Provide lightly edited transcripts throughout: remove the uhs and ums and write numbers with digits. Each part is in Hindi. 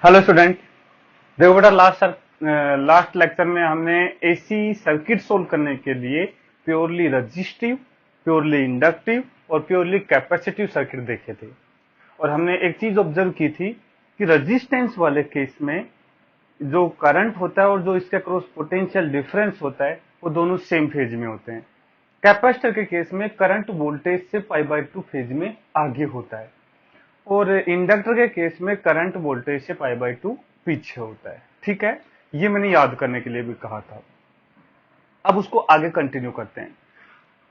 Hello student. देखो बेटा, लास्ट लेक्चर में हमने एसी सर्किट सोल्व करने के लिए प्योरली रजिस्टिव, प्योरली इंडक्टिव और प्योरली कैपेसिटिव सर्किट देखे थे। और हमने एक चीज ऑब्जर्व की थी कि रेजिस्टेंस वाले केस में जो करंट होता है और जो इसके क्रॉस पोटेंशियल डिफरेंस होता है वो दोनों सेम फेज में होते हैं। कैपेसिटर के केस में करंट वोल्टेज से π/2 फेज में आगे होता है और इंडक्टर के केस में करंट वोल्टेज से π/2 पीछे होता है। ठीक है, ये मैंने याद करने के लिए भी कहा था। अब उसको आगे कंटिन्यू करते हैं।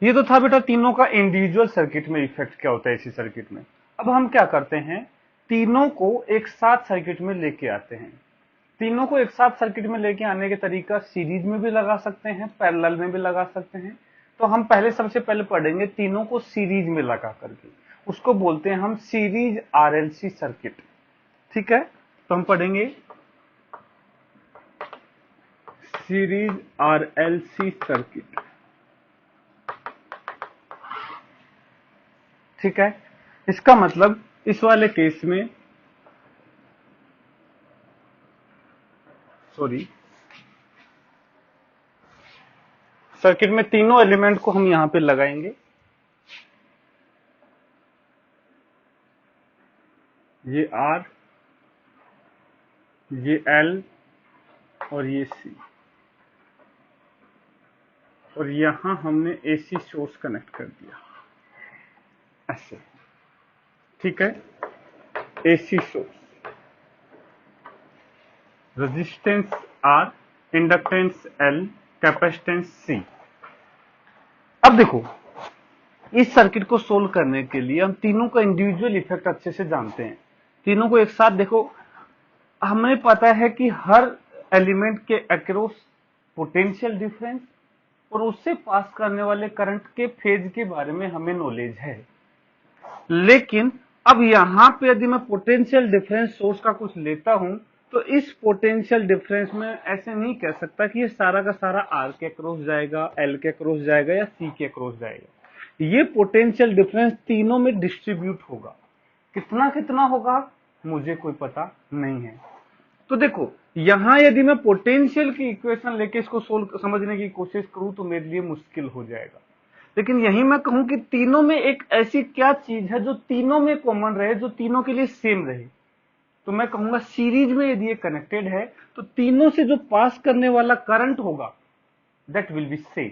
ये तो था बेटा तीनों का इंडिविजुअल सर्किट में इफेक्ट क्या होता है इसी सर्किट में। अब हम क्या करते हैं, तीनों को एक साथ सर्किट में लेके आते हैं। तीनों को एक साथ सर्किट में लेके आने के तरीका सीरीज में भी लगा सकते हैं, पैरेलल में भी लगा सकते हैं। तो हम सबसे पहले पढ़ेंगे तीनों को सीरीज में लगा करके, उसको बोलते हैं हम सीरीज आरएलसी सर्किट। ठीक है, तो हम पढ़ेंगे सीरीज आरएलसी सर्किट। ठीक है, इसका मतलब इस वाले केस में सर्किट में तीनों एलिमेंट को हम यहां पे लगाएंगे। ये आर, ये एल और ये सी, और यहां हमने एसी सोर्स कनेक्ट कर दिया ऐसे। ठीक है, AC source, resistance R, inductance L, capacitance C. अब देखो, इस सर्किट को सोल्व करने के लिए हम तीनों का इंडिविजुअल इफेक्ट अच्छे से जानते हैं। तीनों को एक साथ देखो, हमें पता है कि हर एलिमेंट के अक्रॉस पोटेंशियल डिफरेंस और उससे पास करने वाले करंट के फेज के बारे में हमें नॉलेज है। लेकिन अब यहां पे यदि मैं पोटेंशियल डिफरेंस सोर्स का कुछ लेता हूं तो इस पोटेंशियल डिफरेंस में ऐसे नहीं कह सकता कि ये सारा का सारा आर के अक्रॉस जाएगा, एल के अक्रॉस जाएगा या सी के अक्रॉस जाएगा। ये पोटेंशियल डिफरेंस तीनों में डिस्ट्रीब्यूट होगा। कितना कितना होगा मुझे कोई पता नहीं है। तो देखो, यहां यदि मैं पोटेंशियल की इक्वेशन लेके इसको सोल्व समझने की कोशिश करूं तो मेरे लिए मुश्किल हो जाएगा। लेकिन यही मैं कहूं कि तीनों में एक ऐसी क्या चीज है जो तीनों में कॉमन रहे, जो तीनों के लिए सेम रहे। तो मैं कहूंगा सीरीज में यदि ये कनेक्टेड है तो तीनों से जो पास करने वाला करंट होगा दैट विल बी सेम,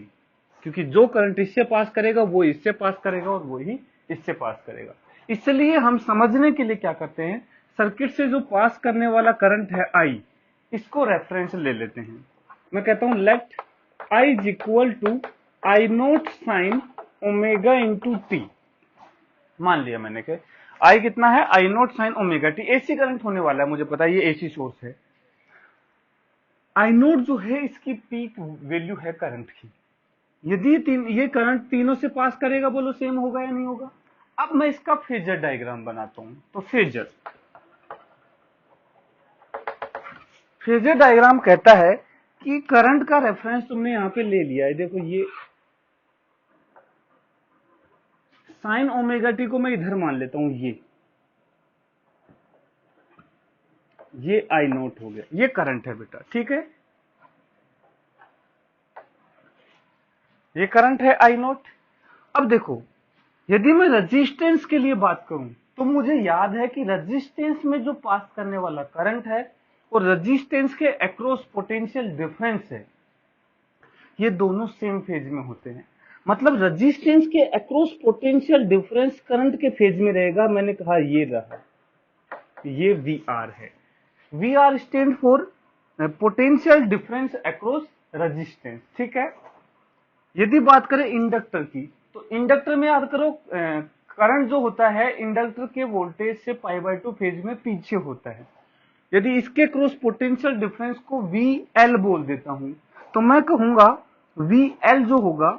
क्योंकि जो करंट इससे पास करेगा वो इससे पास करेगा और वो ही इससे पास करेगा। इसलिए हम समझने के लिए क्या करते हैं, सर्किट से जो पास करने वाला करंट है आई, इसको रेफरेंस ले लेते हैं। मैं कहता हूं let I is equal to I naught sine omega into t. मान लिया मैंने कि आई कितना है, I naught sine omega t. AC current होने वाला है, मुझे पता है ये एसी सोर्स है। आई नोट जो है इसकी पीक वैल्यू है करंट की। यदि ये करंट तीनों से पास करेगा, बोलो सेम होगा या नहीं होगा। अब मैं इसका फेजर डायग्राम बनाता हूं। तो फेजर डायग्राम कहता है कि करंट का रेफरेंस तुमने यहां पे ले लिया है। देखो, ये साइन ओमेगा टी को मैं इधर मान लेता हूं, ये आई नोट हो गया, ये करंट है बेटा। ठीक है, ये करंट है आई नोट। अब देखो, यदि मैं रेजिस्टेंस के लिए बात करूं तो मुझे याद है कि रेजिस्टेंस में जो पास करने वाला करंट है और रेजिस्टेंस के अक्रॉस पोटेंशियल डिफरेंस है, ये दोनों सेम फेज में होते हैं। मतलब रेजिस्टेंस के अक्रॉस पोटेंशियल डिफरेंस करंट के फेज में रहेगा। मैंने कहा ये रहा, ये वी आर है। V R stand for potential difference across resistance. ठीक है, यदि बात करें इंडक्टर की तो इंडक्टर में याद करो, करंट जो होता है इंडक्टर के वोल्टेज से π/2 फेज में पीछे होता है। यदि इसके क्रॉस पोटेंशियल डिफरेंस को वी एल बोल देता हूं तो मैं कहूंगा वी एल जो होगा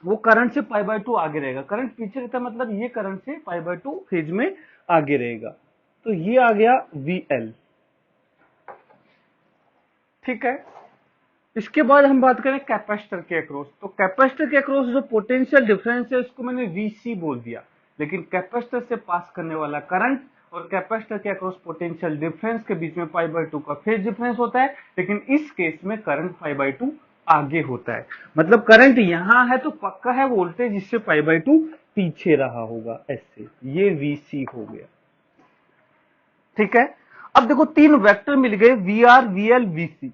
वो करंट से π/2 आगे रहेगा। करंट पीछे रहता है, मतलब ये करंट से π/2 फेज में आगे रहेगा। तो ये आ गया वी एल। ठीक है, इसके बाद हम बात करें कैपेसिटर के अक्रॉस। तो कैपेसिटर के अक्रॉस जो पोटेंशियल डिफरेंस है उसको मैंने वीसी बोल दिया, लेकिन कैपेसिटर से पास करने वाला करंट और कैपेसिटर के अक्रॉस पोटेंशियल डिफरेंस के बीच में π/2 का फेज डिफरेंस होता है, लेकिन इस केस में करंट π/2 आगे होता है। मतलब करंट यहां है तो पक्का है वोल्टेज इससे π/2 पीछे रहा होगा, ऐसे ये Vc हो गया। ठीक है, अब देखो तीन वेक्टर मिल गए, VR, VL, VC।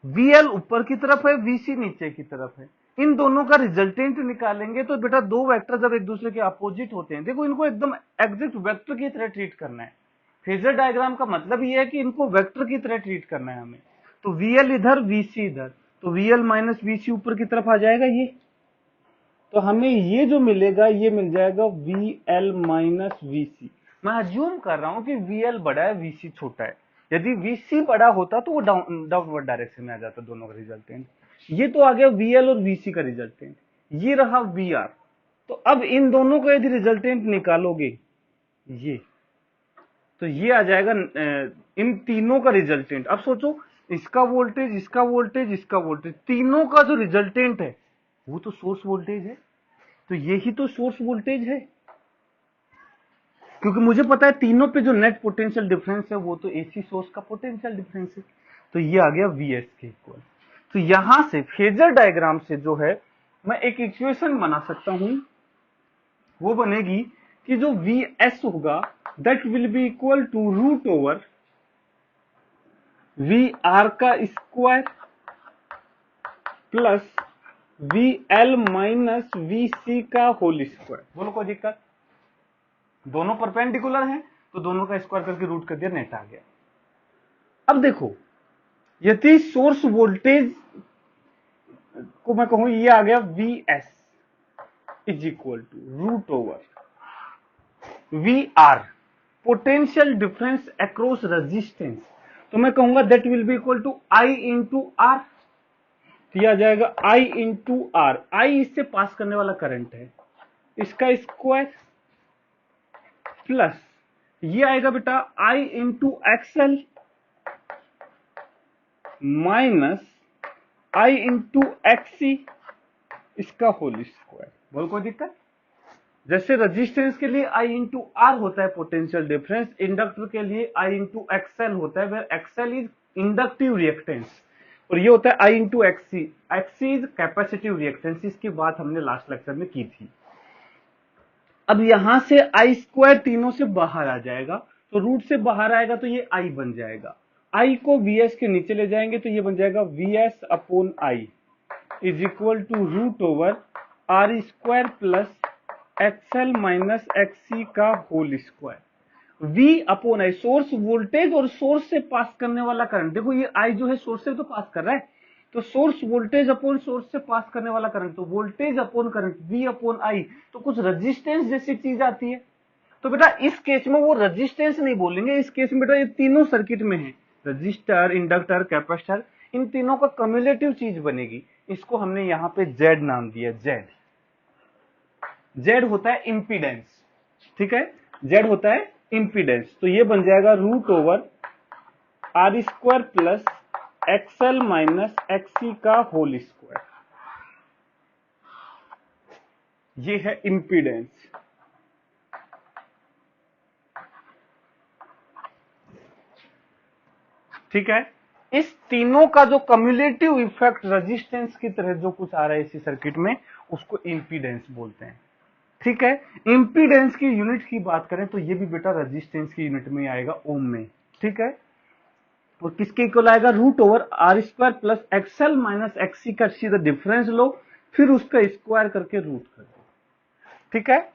VL ऊपर की तरफ है, VC नीचे की तरफ है। इन दोनों का रिजल्टेंट निकालेंगे तो बेटा दो वेक्टर जब एक दूसरे के अपोजिट होते हैं, देखो इनको एकदम एग्जैक्ट वेक्टर की तरह ट्रीट करना है। फेजर डायग्राम का मतलब ये है कि इनको वेक्टर की तरह ट्रीट करना है हमें। तो VL इधर, VC इधर, तो VL माइनस VC ऊपर की तरफ आ जाएगा ये, तो हमें ये जो मिलेगा ये मिल जाएगा VL माइनस VC। मैं अज्यूम कर रहा हूं कि VL बड़ा है, VC छोटा है। यदि VC बड़ा होता तो वो डाउनवर्ड डायरेक्शन में आ जाता दोनों का रिजल्टेंट। ये तो आ गया VL और VC का रिजल्टेंट, ये रहा VR। तो अब इन दोनों का यदि रिजल्टेंट निकालोगे ये, तो ये आ जाएगा इन तीनों का रिजल्टेंट। अब सोचो, इसका वोल्टेज, इसका वोल्टेज, इसका वोल्टेज, तीनों का जो रिजल्टेंट है वो तो सोर्स वोल्टेज है, तो यही तो सोर्स वोल्टेज है। क्योंकि मुझे पता है तीनों पे जो नेट पोटेंशियल डिफरेंस है वो तो एसी सोर्स का पोटेंशियल डिफरेंस है, तो ये आ गया VS के इक्वल। तो यहां से फेजर डायग्राम से जो है मैं एक इक्वेशन बना सकता हूं, वो बनेगी कि जो VS होगा that will be equal to root over VR का square plus VL minus VC का होल स्क्वायर। बोलो कोई दिक्कत? दोनों परपेंडिकुलर हैं तो दोनों का स्क्वायर करके रूट कर दिया, नेट आ गया। अब देखो, यदि सोर्स वोल्टेज को मैं कहूं ये आ गया VS is equal to root over VR potential difference across resistance, तो मैं कहूंगा that will be equal to I into R। तो यह आ जाएगा I इंटू R, I इससे पास करने वाला करंट है, इसका स्क्वायर प्लस ये आएगा बेटा I into XL minus I into XC इसका होल स्क्वायर। बोल कोई दिक्कत? जैसे रेजिस्टेंस के लिए I इंटू R होता है पोटेंशियल डिफरेंस, इंडक्टर के लिए I इंटू XL होता है, where XL is inductive reactance, और ये होता है I into XC। XC is capacitive reactance, इसकी बात हमने लास्ट लेक्चर में की थी। अब यहां से I स्क्वायर तीनों से बाहर आ जाएगा, तो रूट से बाहर आएगा तो ये I बन जाएगा। I को VS के नीचे ले जाएंगे तो ये बन जाएगा VS upon I is equal to root over R square plus XL minus XC का whole square. V upon I source voltage और सोर्स से पास करने वाला करंट। देखो ये I जो है सोर्स से तो पास कर रहा है, तो सोर्स वोल्टेज अपॉन सोर्स से पास करने वाला करंट, तो voltage upon current V upon I, तो कुछ रेजिस्टेंस जैसी चीज आती है। तो बेटा इस केस में वो रेजिस्टेंस नहीं बोलेंगे, इस केस में बेटा ये तीनों सर्किट में है, रजिस्टर, इंडक्टर, कैपेसिटर, इन तीनों का कम्युलेटिव चीज बनेगी। इसको हमने यहाँ पे Z नाम दिया, Z। Z होता है इंपीडेंस, ठीक है, Z होता है इंपीडेंस। तो ये बन जाएगा root over R square plus XL minus XC का होल स्क्वायर, ये है इंपीडेंस। ठीक है, इस तीनों का जो कम्युलेटिव इफेक्ट रेजिस्टेंस की तरह जो कुछ आ रहा है इसी सर्किट में, उसको इंपीडेंस बोलते हैं। ठीक है, इंपीडेंस की यूनिट की बात करें तो ये भी बेटा रेजिस्टेंस की यूनिट में आएगा, ओम में। ठीक है, और किसके इक्वल आएगा? Root over R square plus XL minus XC का सीधा डिफरेंस लो, फिर उसका स्क्वायर करके रूट कर दो। ठीक है,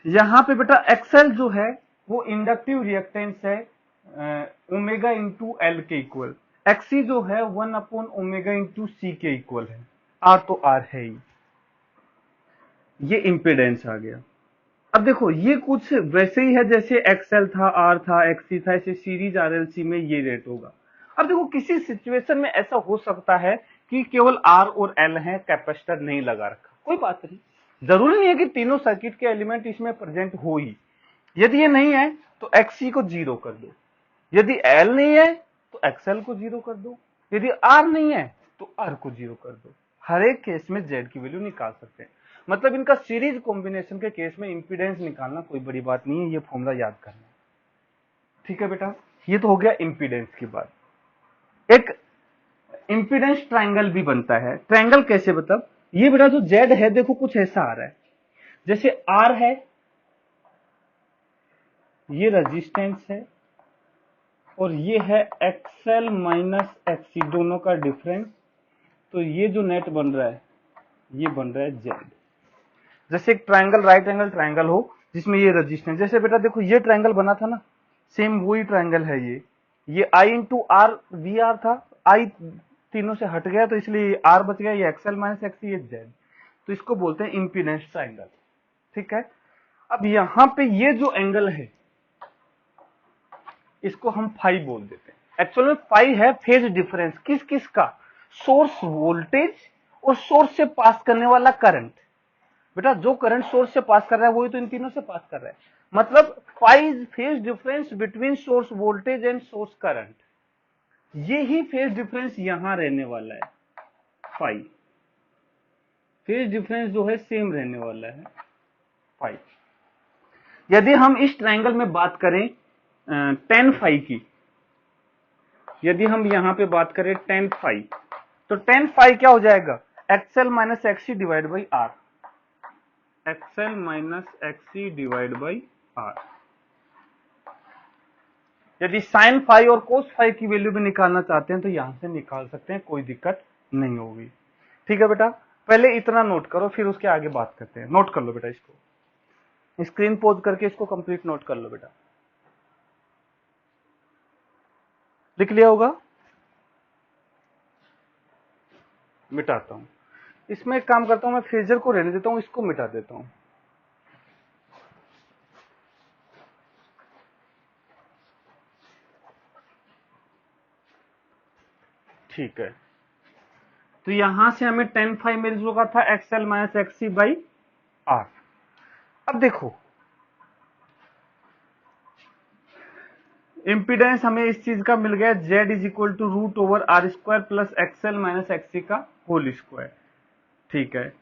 यहां पे बेटा XL जो है वो इंडक्टिव रिएक्टेंस है ओमेगा इंटू एल के इक्वल, XC जो है 1 अपॉन ओमेगा इंटू सी के इक्वल है, R तो R है ही, ये इंपीडेंस आ गया। अब देखो ये कुछ वैसे ही है जैसे XL था, R था, XC था, ऐसे सीरीज RLC में ये रेट होगा। अब देखो किसी सिचुएशन में ऐसा हो सकता है कि केवल R और L है, कैपेसिटर नहीं लगा रखा, कोई बात नहीं, जरूरी नहीं है कि तीनों सर्किट के एलिमेंट इसमें प्रेजेंट हो ही। यदि ये नहीं है तो XC को 0 कर दो, यदि L नहीं है तो XL को 0 कर दो, यदि R नहीं है तो R को 0 कर दो। हर एक केस में Z की वैल्यू निकाल सकते हैं। मतलब इनका सीरीज कॉम्बिनेशन के केस में इंपीडेंस निकालना कोई बड़ी बात नहीं है, ये फॉर्मूला याद करना। ठीक है बेटा, ये तो हो गया इंपीडेंस की बात। एक इंपीडेंस ट्रायंगल भी बनता है। ट्रायंगल कैसे, मतलब ये बेटा जो जेड है देखो कुछ ऐसा आ रहा है, जैसे आर है, ये रेजिस्टेंस है, और ये है एक्सएल माइनस एक्सी, दोनों का डिफरेंस। तो ये जो नेट बन रहा है ये बन रहा है जेड। जैसे एक ट्रायंगल, राइट एंगल ट्रायंगल हो जिसमें ये रेजिस्टेंस, जैसे बेटा देखो ये ट्रायंगल बना था ना, सेम वही ट्रायंगल है ये आई इंटू आर वी आर था, आई तीनों से हट गया तो इसलिए आर बच गया, ये एक्सएल माइनस एक्सी, ये जेड। तो इसको बोलते हैं इंपीडेंस ट्रायंगल। ठीक है, अब यहां पे ये जो एंगल है इसको हम फाई बोल देते हैं। एक्चुअल में फाई है फेज डिफरेंस, किस किस का, सोर्स वोल्टेज और सोर्स से पास करने वाला करंट। बेटा जो करंट सोर्स से पास कर रहा है वही तो इन तीनों से पास कर रहा है, मतलब phi is phase difference between source voltage and source current. ये ही फेज डिफरेंस यहां रहने वाला है, फाई फेज डिफरेंस जो है सेम रहने वाला है फाई। यदि हम इस ट्रायंगल में बात करें टेन फाई की, यदि हम यहां पे बात करें टेन फाई, तो टेन फाई क्या हो जाएगा, XL minus XC divide by R, XL minus XC divide by R. यदि साइन फाई और कोस फाई की वैल्यू भी निकालना चाहते हैं तो यहां से निकाल सकते हैं, कोई दिक्कत नहीं होगी। ठीक है बेटा, पहले इतना नोट करो फिर उसके आगे बात करते हैं। नोट कर लो बेटा, इसको स्क्रीन पोज करके इसको कंप्लीट नोट कर लो बेटा, लिख लिया होगा। मिटाता हूं, इसमें एक काम करता हूं, मैं फेजर को रहने देता हूं, इसको मिटा देता हूं। ठीक है, तो यहां से हमें टेन फाई मिल चुका था XL minus XC by R. अब देखो इंपीडेंस हमें इस चीज का मिल गया, Z is equal to root over R square plus XL minus XC का होल स्क्वायर। ठीक है,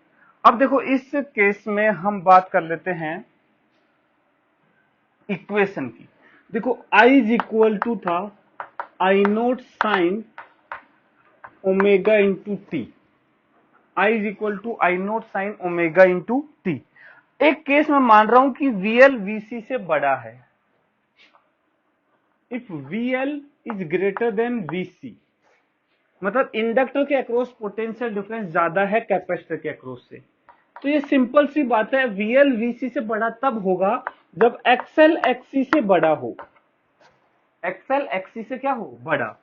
अब देखो इस केस में हम बात कर लेते हैं इक्वेशन की। देखो आई इज इक्वल टू था I naught sine omega into t, I is equal to I naught sine omega into t. एक केस में मान रहा हूं कि वीएल वीसी से बड़ा है, if VL is greater than VC, मतलब इंडक्टर के अक्रॉस पोटेंशियल डिफरेंस ज्यादा है कैपेसिटर के अक्रॉस से। तो ये सिंपल सी बात है, VL VC से बड़ा तब होगा जब XL XC से बड़ा हो, XL XC से क्या हो, बड़ा।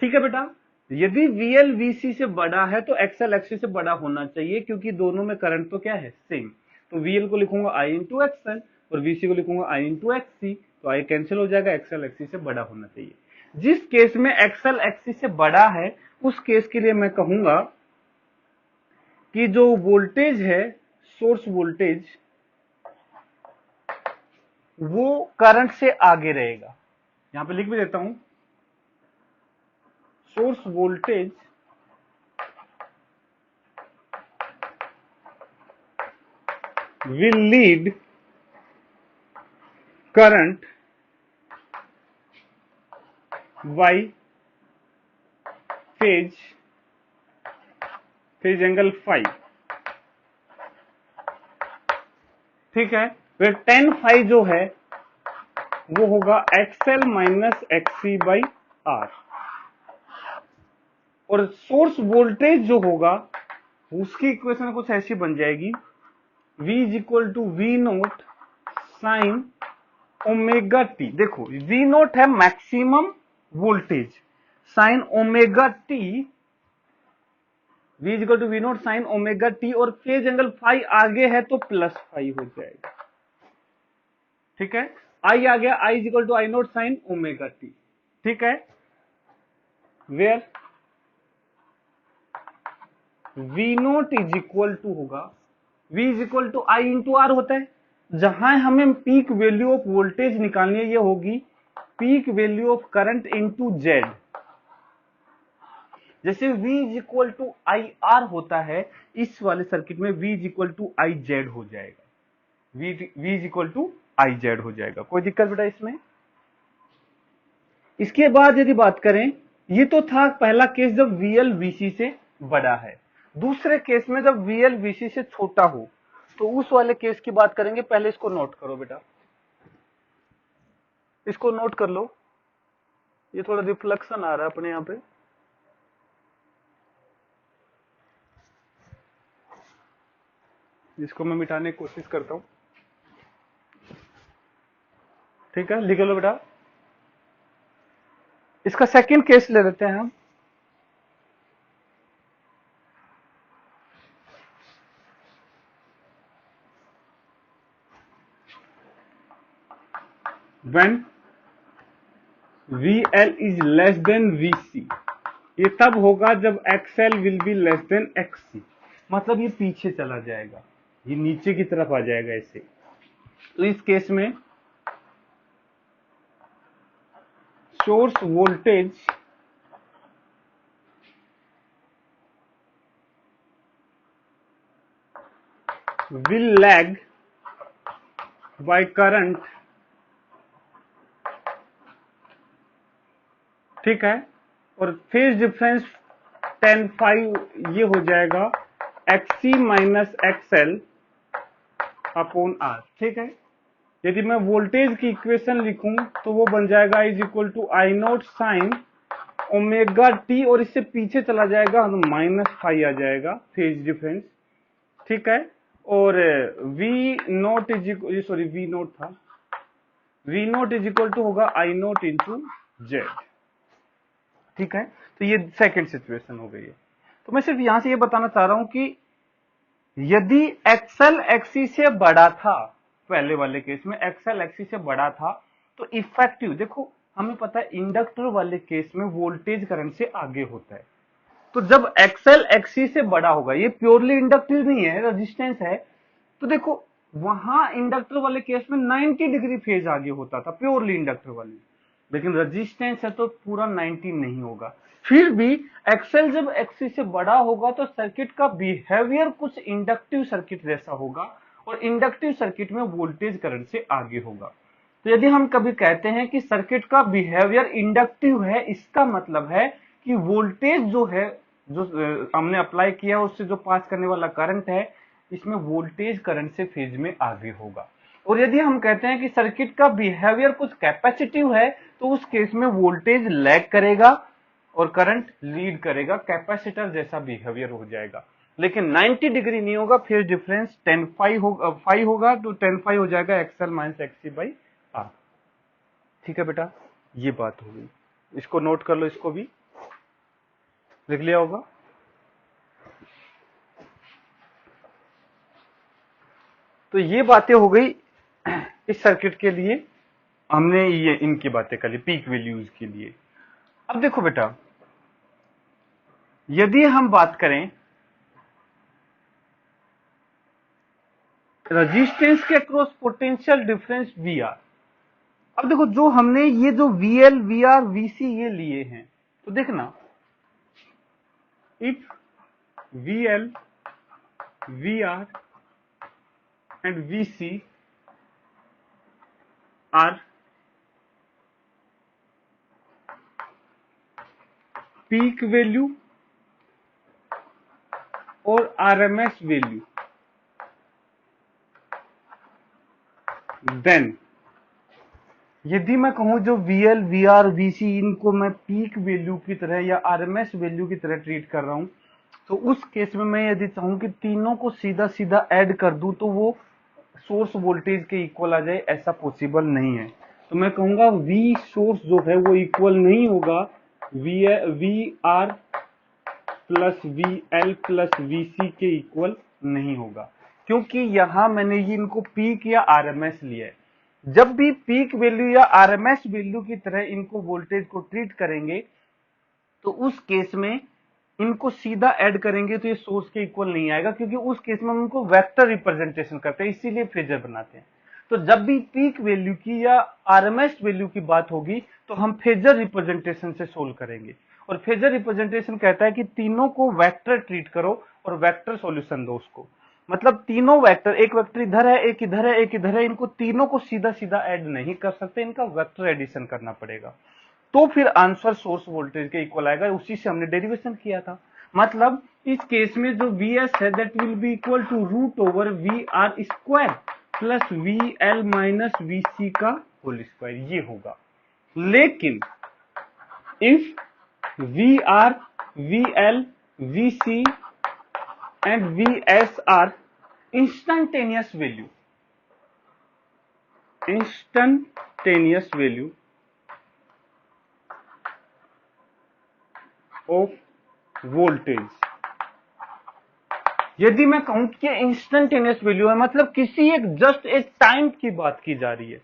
ठीक है बेटा, यदि VL VC से बड़ा है तो XL XC से बड़ा होना चाहिए, क्योंकि दोनों में करंट तो क्या है, सेम। तो VL को लिखूंगा I इंटू XL और VC को लिखूंगा I इंटू XC, तो I कैंसिल हो जाएगा, XL XC से बड़ा होना चाहिए। जिस केस में XL XC से बड़ा है उस केस के लिए मैं कहूंगा कि जो वोल्टेज है, सोर्स वोल्टेज, वो करंट से आगे रहेगा। यहां पे लिख भी देता हूं, source voltage will lead current by phase angle phi. ठीक है, फिर टेन फाई जो है वो होगा XL minus XC by R, और सोर्स वोल्टेज जो होगा उसकी इक्वेशन कुछ ऐसी बन जाएगी, V is equal to V naught sine omega T. देखो V नोट है maximum voltage, sine omega T, V is equal to V naught sine omega T, और फेज एंगल फाई आगे है तो प्लस फाई हो जाएगा। ठीक है, आई आ गया, I is equal to I naught sine omega t. ठीक है, where V naught is equal to होगा, V is equal to I into R होता है। जहां हमें पीक वैल्यू ऑफ वोल्टेज निकालनी है, ये होगी peak value of current into Z. जैसे V is equal to I R होता है, इस वाले सर्किट में V is equal to I Z हो जाएगा। V is equal to I Z हो जाएगा। कोई दिक्कत बेटा इसमें? इसके बाद यदि बात करें, ये तो था पहला केस जब VL VC से बड़ा है। दूसरे केस में जब VL VC से छोटा हो, तो उस वाले केस की बात करेंगे। पहले इसको नोट करो बेटा, इसको नोट कर लो। ये थोड़ा रिफ्लेक्शन आ रहा है अपने यहां पे। जिसको मैं मिटाने की कोशिश करता हूं। ठीक है, लिख लो बेटा। इसका सेकंड केस ले लेते हैं हम। When VL is less than VC, ये तब होगा जब XL will be less than XC। मतलब ये पीछे चला जाएगा, ये नीचे की तरफ आ जाएगा ऐसे। तो इस केस में source voltage will lag by current, ठीक है, और फेज डिफरेंस tan phi ये हो जाएगा XC minus XL upon R। ठीक है, यदि मैं वोल्टेज की इक्वेशन लिखूं तो वो बन जाएगा is equal to I naught sine omega T, और इससे पीछे चला जाएगा तो माइनस फाई आ जाएगा फेज डिफरेंस। ठीक है, और V naught is equal, sorry V naught था, V naught is equal to होगा आई नोट इंटू जेड। ठीक है, तो ये सेकंड सिचुएशन हो गई है। तो मैं सिर्फ यहां से ये बताना चाह रहा हूं कि यदि एक्सएल एक्सी से बड़ा था, पहले वाले केस में एक्सएल एक्सी से बड़ा था, तो इफेक्टिव देखो हमें पता है इंडक्टर वाले केस में वोल्टेज करंट से आगे होता है। तो जब एक्सएल एक्सी से बड़ा होगा, ये प्योरली इंडक्टिव नहीं है, रेजिस्टेंस है, तो देखो वहां इंडक्टर वाले केस में 90 डिग्री फेज आगे होता था प्योरली इंडक्टर वाले, लेकिन रेजिस्टेंस है तो पूरा 90 नहीं होगा। फिर भी एक्सएल जब एक्सी से बड़ा होगा तो सर्किट का बिहेवियर कुछ इंडक्टिव सर्किट जैसा होगा, और इंडक्टिव सर्किट में वोल्टेज करंट से आगे होगा। तो यदि हम कभी कहते हैं कि सर्किट का बिहेवियर इंडक्टिव है, इसका मतलब है कि वोल्टेज जो है, जो हमने अप्लाई किया उससे जो पास करने वाला करंट है, इसमें वोल्टेज करंट से फेज में आगे होगा। और यदि हम कहते हैं कि सर्किट का बिहेवियर कुछ कैपेसिटिव है, तो उस केस में वोल्टेज लैग करेगा और करंट लीड करेगा, कैपेसिटर जैसा बिहेवियर हो जाएगा। लेकिन 90 डिग्री नहीं होगा, फिर डिफरेंस 10 फाई होगा, तो 10 फाई हो जाएगा XL minus XC by R. ठीक है बेटा, ये बात हो गई, इसको नोट कर लो, इसको भी लिख लिया होगा। तो ये बातें हो गई इस सर्किट के लिए, हमने ये इनकी बातें कर ली पीक वैल्यूज के लिए। अब देखो बेटा, यदि हम बात करें रेजिस्टेंस के across potential difference V R, अब देखो जो हमने ये जो V L V R V C ये लिए हैं, तो देखना if V L V R and V C are peak value और आरएमएस वैल्यू, देन यदि मैं कहूं जो VL VR VC इनको मैं पीक वैल्यू की तरह या आरएमएस वैल्यू की तरह ट्रीट कर रहा हूं, तो उस केस में मैं यदि चाहूं कि तीनों को सीधा सीधा ऐड कर दूं तो वो सोर्स वोल्टेज के इक्वल आ जाए, ऐसा पॉसिबल नहीं है। तो मैं कहूंगा V सोर्स जो है वो इक्वल नहीं होगा VR plus VL plus VC के इक्वल नहीं होगा, क्योंकि यहां मैंने ये इनको पीक या आरएमएस लिया है। जब भी पीक वैल्यू या आरएमएस वैल्यू की तरह इनको वोल्टेज को ट्रीट करेंगे, तो उस केस में इनको सीधा ऐड करेंगे तो ये सोर्स के इक्वल नहीं आएगा, क्योंकि उस केस में हम उनको वेक्टर रिप्रेजेंटेशन करते हैं, इसीलिए फेजर बनाते हैं। तो जब भी पीक वैल्यू की या आरएमएस वैल्यू की बात होगी तो हम फेजर रिप्रेजेंटेशन से सोल्व करेंगे, और फेजर रिप्रेजेंटेशन कहता है कि तीनों को वेक्टर ट्रीट करो और वेक्टर सॉल्यूशन दो उसको। मतलब तीनों वेक्टर, एक वेक्टर इधर है, एक इधर है, एक इधर है, इनको तीनों को सीधा सीधा ऐड नहीं कर सकते, इनका वेक्टर एडिशन करना पड़ेगा, तो फिर आंसर सोर्स वोल्टेज के इक्वल आएगा। उसी से हमने डेरिवेशन किया था। मतलब इस केस में जो Vs है that will be equal to root over V R square plus V L minus V C का होल स्क्वायर, ये होगा। लेकिन if V R, V L, V C and V S are instantaneous value, instantaneous value of voltage, यदि मैं कहूं कि इंस्टंटेनियस वैल्यू है, मतलब किसी एक जस्ट एक टाइम की बात की जा रही है।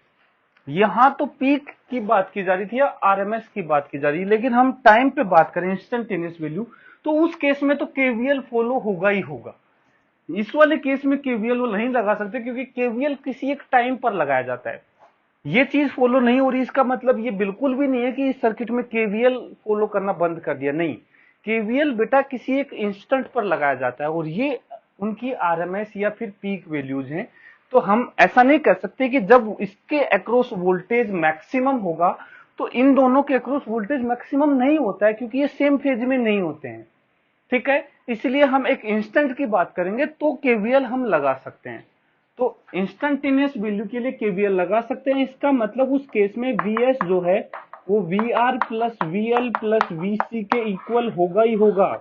यहां तो पीक की बात की जा रही थी या आरएमएस की बात की जा रही है, लेकिन हम टाइम पे बात करें इंस्टंटेनियस वैल्यू, तो उस केस में तो केवीएल फॉलो होगा ही होगा। इस वाले केस में केवीएल वो नहीं लगा सकते, क्योंकि केवीएल किसी एक टाइम पर लगाया जाता है। ये चीज फॉलो नहीं हो रही, इसका मतलब ये बिल्कुल भी नहीं है कि इस सर्किट में केवीएल फॉलो करना बंद कर दिया, नहीं। केवीएल बेटा किसी एक इंस्टेंट पर लगाया जाता है और ये उनकी आरएमएस या फिर पीक वैल्यूज हैं। तो हम ऐसा नहीं कर सकते कि जब इसके अक्रॉस वोल्टेज मैक्सिमम होगा तो इन दोनों के अक्रॉस वोल्टेज मैक्सिमम नहीं होता है, क्योंकि ये सेम फेज में नहीं होते हैं। ठीक है, इसलिए हम एक इंस्टेंट की बात करेंगे तो केवीएल हम लगा सकते हैं। तो इंस्टंटेनियस वैल्यू के लिए केवीएल लगा सकते हैं। इसका मतलब उस केस में Vs जो है वो Vr plus VL plus Vc के इक्वल होगा ही होगा।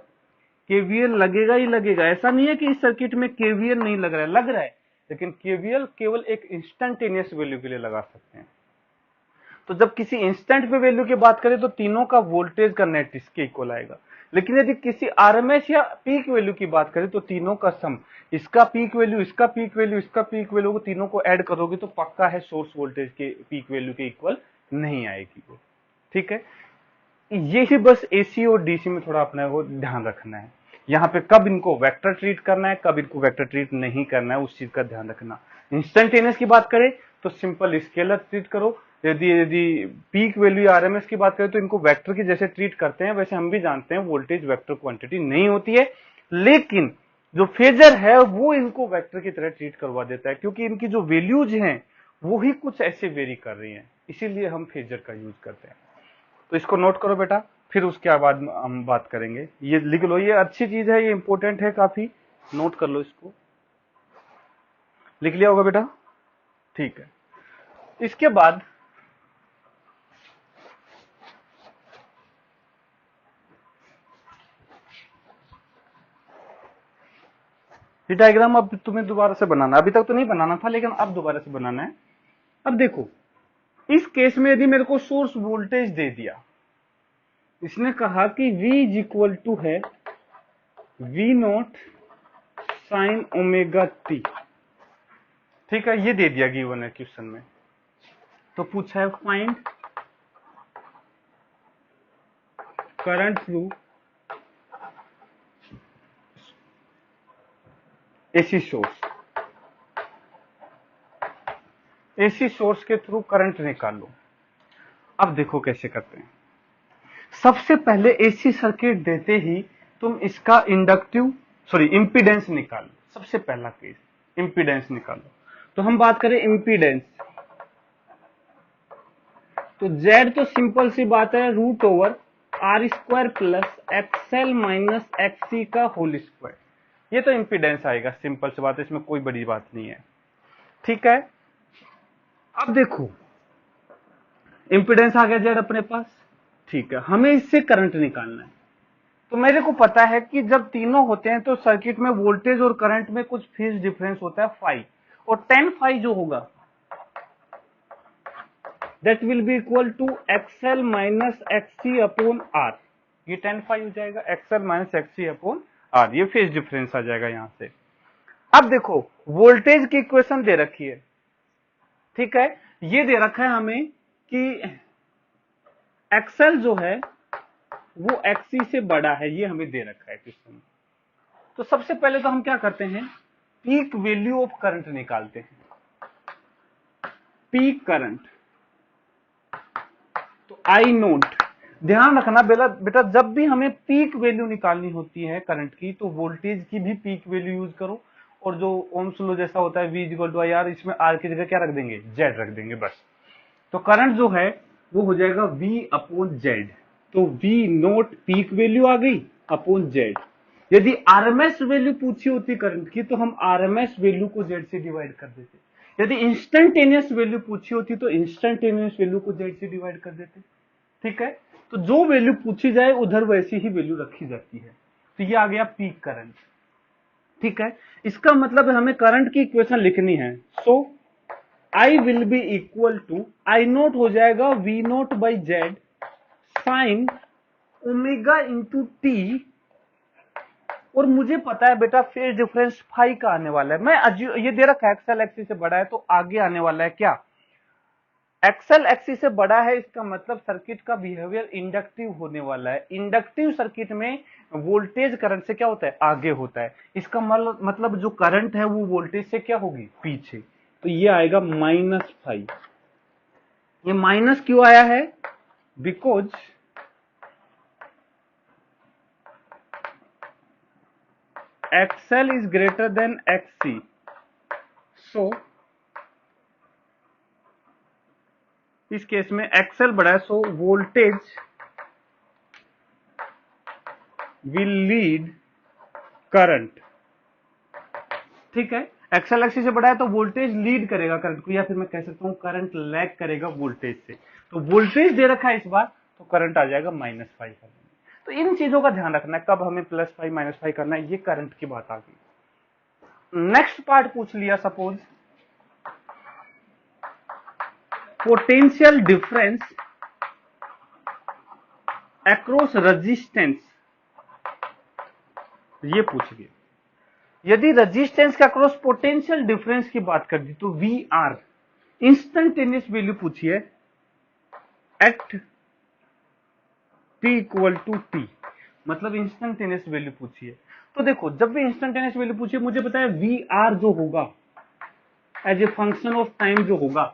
केवीएल लगेगा ही लगेगा। ऐसा नहीं है कि इस सर्किट में केवीएल नहीं लग रहा है, लग रहा है, लेकिन केवीएल केवल एक इंस्टंटेनियस वैल्यू के लिए लगा सकते हैं। तो जब किसी इंस्टेंट पे वैल्यू की बात करें तो तीनों का वोल्टेज का नेट इसके इक्वल आएगा। लेकिन यदि किसी आरएमएस या पीक वैल्यू की बात करें तो तीनों का सम, इसका पीक वैल्यू, इसका पीक वैल्यू, इसका पीक वैल्यू को तीनों को ऐड करोगे तो पक्का है सोर्स वोल्टेज के पीक वैल्यू के इक्वल नहीं आएगी वो। ठीक है, यही बस एसी और डीसी में थोड़ा अपने को ध्यान रखना है। यहाँ पे कब इनको वेक्टर ट्रीट करना है, कब इनको वेक्टर ट्रीट नहीं करना है, उस चीज का ध्यान रखना। इंस्टेंटेनियस की बात करें तो सिंपल स्केलर ट्रीट करो। यदि यदि पीक वैल्यू आरएमएस की बात करें तो इनको वेक्टर की जैसे ट्रीट करते हैं, वैसे हम भी जानते हैं वोल्टेज वेक्टर क्वांटिटी नहीं होती है, लेकिन जो फेजर है वो इनको वेक्टर की तरह ट्रीट करवा देता है, क्योंकि इनकी जो वैल्यूज हैं वो ही कुछ ऐसे वेरी कर रही हैं, इसीलिए हम फेजर का यूज करते हैं। तो इसको नोट करो बेटा, फिर उसके बाद हम बात करेंगे। ये लिख लो, ये अच्छी चीज है, ये इंपॉर्टेंट है काफी, नोट कर लो इसको। लिख लिया होगा बेटा? ठीक है। इसके बाद ये डायग्राम अब तुम्हें दोबारा से बनाना, अभी तक तो नहीं बनाना था लेकिन अब दोबारा से बनाना है। अब देखो, इस केस में यदि मेरे को सोर्स वोल्टेज दे दिया, इसने कहा कि V इज इक्वल टू है V naught sine omega t. ठीक है, ये दे दिया गिवन है क्वेश्चन में। तो पूछा है find current through AC source, AC source के थ्रू करंट निकालो। अब देखो कैसे करते हैं। सबसे पहले एसी सर्किट देते ही तुम इसका इंडक्टिव इंपीडेंस निकालो। सबसे पहला केस इंपीडेंस निकालो। तो हम बात करें इंपीडेंस, तो Z तो सिंपल सी बात है, root over R square plus XL minus XC का होल स्क्वायर। ये तो इंपीडेंस आएगा, सिंपल सी बात है, इसमें कोई बड़ी बात नहीं है। ठीक है, अब देखो इंपीडेंस आ गया Z अपने पास। ठीक है, हमें इससे करंट निकालना है। तो मेरे को पता है कि जब तीनों होते हैं तो सर्किट में वोल्टेज और करंट में कुछ फेज डिफरेंस होता है फाई, और 10 फाई जो होगा that will be equal to XL minus XC upon R. ये 10 फाई हो जाएगा, XL minus XC upon R, ये फेज डिफरेंस आ जाएगा यहां से। अब देखो वोल्टेज की इक्वेशन दे रखी है। ठीक है, ये दे रखा है हमें कि एक्सएल जो है वो एक्सी से बड़ा है, ये हमें दे रखा है क्वेश्चन में। तो सबसे पहले तो हम क्या करते हैं, पीक वैल्यू ऑफ करंट निकालते हैं। पीक करंट, तो आई नोट ध्यान रखना बेटा जब भी हमें पीक वैल्यू निकालनी होती है करंट की तो वोल्टेज की भी पीक वैल्यू यूज करो, और जो ओम्स लॉ जैसा होता है V equal to I R, इसमें आर की जगह क्या रख देंगे, जेड रख देंगे बस। तो करंट जो है वो हो जाएगा V अपॉन जेड। तो V नोट पीक वैल्यू आ गई अपॉन जेड। यदि आरएमएस वैल्यू पूछी होती करंट की तो हम आरएमएस वैल्यू को जेड से डिवाइड कर देते। यदि इंस्टेंटेनियस वैल्यू पूछी होती तो इंस्टेंटेनियस वैल्यू को जेड से डिवाइड कर देते। ठीक है, तो जो वैल्यू पूछी जाए उधर वैसी ही वैल्यू रखी जाती है। तो ये आ गया पीक करंट। ठीक है, इसका मतलब है हमें करंट की इक्वेशन लिखनी है। So I will be equal to, I naught हो जाएगा V naught by Z sine omega into t, और मुझे पता है बेटा फेज डिफरेंस फाई का आने वाला है। ये दे रखा है एक्सएल एक्सिस से बड़ा है, तो आगे आने वाला है क्या, एक्सएल एक्सिस से बड़ा है, इसका मतलब सर्किट का बिहेवियर इंडक्टिव होने वाला है। इंडक्टिव सर्किट में वोल्टेज करंट से क्या होता है, आगे होता है। इसका मतलब जो करंट है वो वोल्टेज से क्या होगी, पीछे। तो ये आएगा -5। ये माइनस क्यों आया है, because XL is greater than XC. So इस केस में XL बड़ा है, so voltage will lead current. ठीक है, XL XC से बड़ा है तो वोल्टेज लीड करेगा करंट को, या फिर मैं कह सकता हूं करंट लैग करेगा वोल्टेज से। तो वोल्टेज दे रखा है इस बार, तो करंट आ जाएगा -5। तो इन चीजों का ध्यान रखना है, कब हमें +5 -5 करना है, ये करंट की बात आ गई। नेक्स्ट पार्ट पूछ लिया, suppose potential difference across resistance, ये पूछ लिया। यदि रेजिस्टेंस के अक्रॉस पोटेंशियल डिफरेंस की बात कर दी तो वी आर, इंस्टेंटेनियस वैल्यू पूछी है at T equal to T, मतलब इंस्टेंटेनियस वैल्यू पूछी है। तो देखो जब भी इंस्टेंटेनियस वैल्यू पूछी है, मुझे पता है वी आर जो होगा as a function of time जो होगा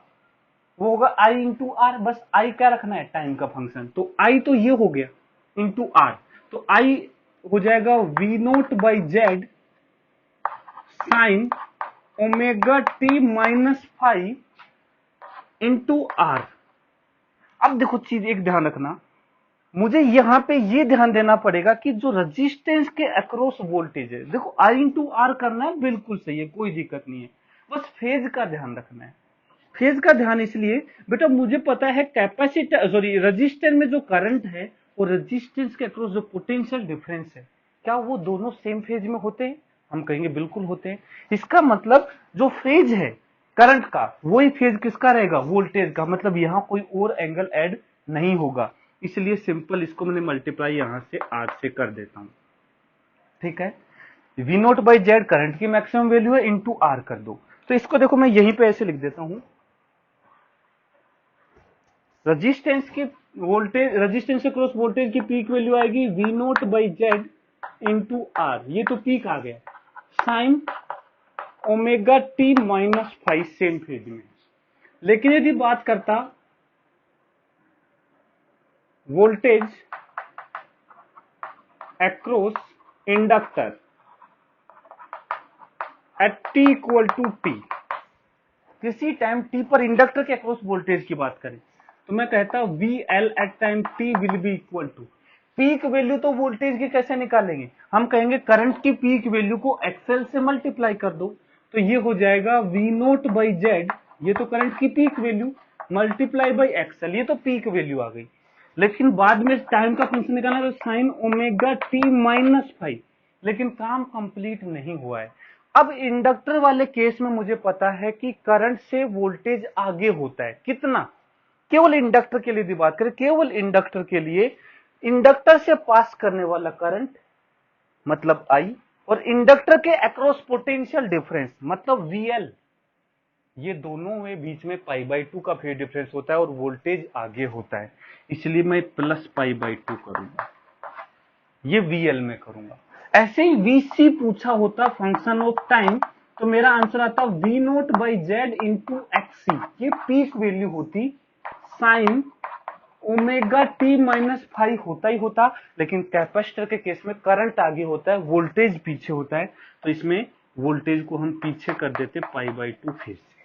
वो होगा आई इंटू आर। बस आई क्या रखना है, टाइम का फंक्शन। तो आई तो ये हो गया इंटू आर, तो आई हो जाएगा V naught by Z sine omega T -5 into R. अब देखो चीज एक ध्यान रखना, मुझे यहां पे ये ध्यान देना पड़ेगा कि जो रेजिस्टेंस के अक्रॉस वोल्टेज है, देखो आई इंटू आर करना है, बिल्कुल सही है, कोई दिक्कत नहीं है, बस फेज का ध्यान रखना है। फेज का ध्यान इसलिए बेटा मुझे पता है कैपेसिटर सॉरी रेजिस्टेंस में जो करंट है और रेजिस्टेंस के अक्रॉस जो पोटेंशियल डिफरेंस है, क्या वो दोनों सेम फेज में होते हैं, हम कहेंगे बिल्कुल होते हैं। इसका मतलब जो फेज है करंट का वही फेज किसका रहेगा, वोल्टेज का, मतलब यहां कोई और एंगल ऐड नहीं होगा। इसलिए सिंपल इसको मैंने मल्टीप्लाई यहां से आर से कर देता हूं। ठीक है, V naught by Z current की मैक्सिमम वैल्यू है, इंटू आर कर दो। तो इसको देखो मैं यहीं पे ऐसे लिख देता हूं, रेजिस्टेंस की वोल्टेज, रेजिस्टेंस के क्रॉस वोल्टेज की पीक वैल्यू आएगी V naught by Z into R, ये तो पीक आ गया, sine omega T -5 same phase में। लेकिन यदि बात करता voltage across inductor at T equal to T, किसी टाइम टी पर इंडक्टर के अक्रॉस वोल्टेज की बात करें तो मैं कहता हूं V L at time T will be equal to, peak value तो वोल्टेज की कैसे निकालेंगे, हम कहेंगे करंट की पीक वैल्यू को एक्सएल से मल्टीप्लाई कर दो, तो ये हो जाएगा वी नोट बाई जेड, ये तो करंट की peak value, multiply by XL, ये तो पीक वैल्यू आ गई। लेकिन बाद में टाइम का फंक्शन निकालना तो साइन ओमेगा टी -5, लेकिन काम कंप्लीट नहीं हुआ है। अब इंडक्टर वाले केस में मुझे पता है कि करंट से वोल्टेज आगे होता है, कितना, केवल इंडक्टर के लिए यदि बात करें, केवल इंडक्टर के लिए इंडक्टर से पास करने वाला करंट मतलब आई, और इंडक्टर के अक्रॉस पोटेंशियल डिफरेंस मतलब वीएल, ये दोनों में बीच में π/2 का फेज डिफरेंस होता है और वोल्टेज आगे होता है, इसलिए मैं +π/2 करूंगा, ये वीएल में करूंगा। ऐसे ही वीसी पूछा होता फंक्शन ऑफ टाइम, तो मेरा आंसर आता V naught by Z into XC, ये पीक वैल्यू होती sine omega T minus five होता ही होता, लेकिन कैपेसिटर के केस में करंट आगे होता है, वोल्टेज पीछे होता है, तो इसमें वोल्टेज को हम पीछे कर देते पाई बाई 2 फिर से।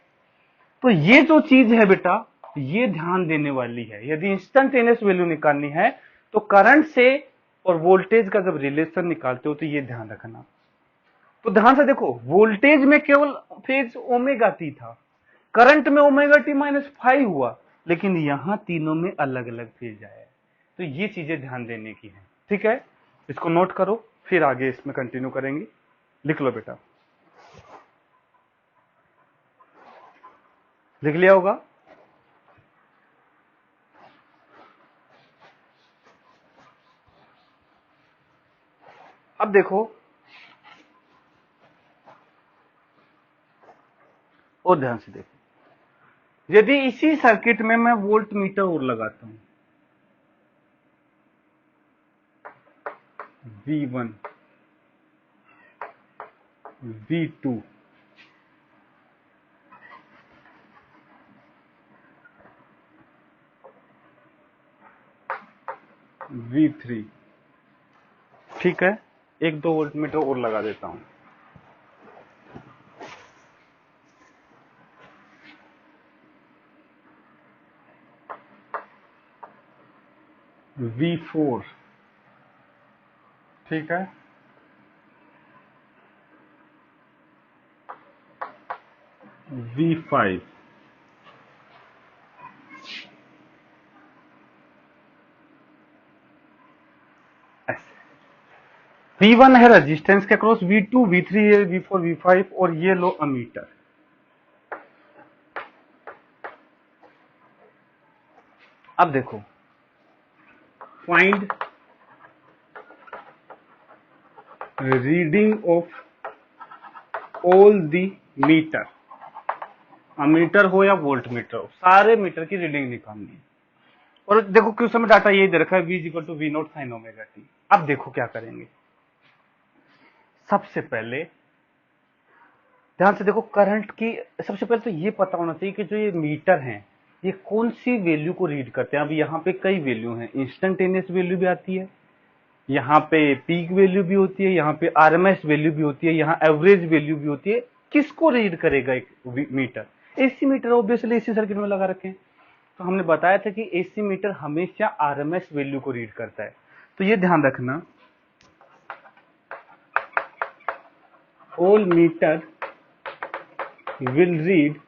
तो ये जो चीज है बेटा, ये ध्यान देने वाली है। यदि इंस्टेंटेनियस वैल्यू निकालनी है तो करंट से और वोल्टेज का जब रिलेशन निकालते हो तो ये ध्यान रखना। तो ध्यान से देखो, वोल्टेज में केवल फेज ओमेगा टी था, करंट में ओमेगा टी माइनस फाइव हुआ, लेकिन यहां तीनों में अलग अलग फेज आया है। तो ये चीजें ध्यान देने की है, ठीक है। इसको नोट करो, फिर आगे इसमें कंटिन्यू करेंगे। लिख लो बेटा, लिख लिया होगा। अब देखो, और ध्यान से देखो, यदि इसी सर्किट में मैं वोल्ट मीटर और लगाता हूं, V1, V2, V3, ठीक है, एक दो वोल्ट मीटर और लगा देता हूं, V4, ठीक है, V5, V1 है रेजिस्टेंस के अक्रॉस, V2, V3 है, V4, V5, और ये लो अमीटर। अब देखो, find reading of all the meter, ammeter हो या वोल्ट मीटर हो, सारे मीटर की रीडिंग निकालनी है। और देखो क्वेश्चन में डाटा यही दे रखा है, V equal to V naught sine omega T. अब देखो क्या करेंगे, सबसे पहले ध्यान से देखो, करंट की सबसे पहले तो ये पता होना चाहिए कि जो ये मीटर हैं ये कौन सी वैल्यू को रीड करते हैं। अब यहाँ पे कई वैल्यू हैं, इंस्टेंटेनियस वैल्यू भी आती है, यहाँ पे पीक वैल्यू भी होती है, यहाँ पे आरएमएस वैल्यू भी होती है, यहाँ एवरेज वैल्यू भी होती है। किसको रीड करेगा एक meter? AC meter obviously AC circuit में लगा रखे हैं। तो हमने बताया था कि एसी मीटर हमेशा आरएमएस वैल्यू को रीड करता है। तो ये ध्यान रखना, all meter will read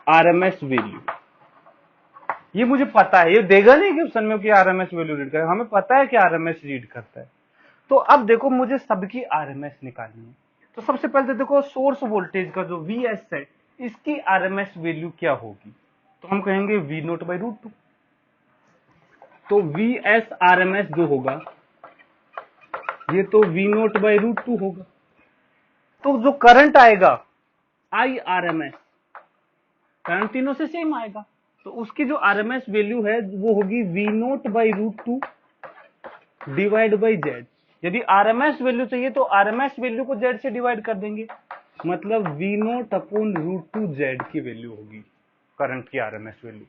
RMS value. ये मुझे पता है, ये देगा नहीं कि क्वेश्चन में कि आरएमएस वैल्यू रीड करे, हमें पता है कि आरएमएस रीड करता है। तो अब देखो, मुझे सबकी आरएमएस निकालनी है। तो सबसे पहले तो देखो, सोर्स वोल्टेज का जो वीएस है इसकी आरएमएस वैल्यू क्या होगी? तो हम कहेंगे V naught by root two. तो वीएस आरएमएस जो होगा ये तो V naught by root two होगा। तो जो करंट आएगा आई आरएमएस, करंट तीनों से सेम आएगा, तो उसकी जो आरएमएस वैल्यू है वो होगी V naught by root two divide by Z. यदि आरएमएस वैल्यू चाहिए तो आरएमएस वैल्यू को जेड से डिवाइड कर देंगे, मतलब V naught upon root two Z की वैल्यू होगी करंट की आरएमएस वैल्यू।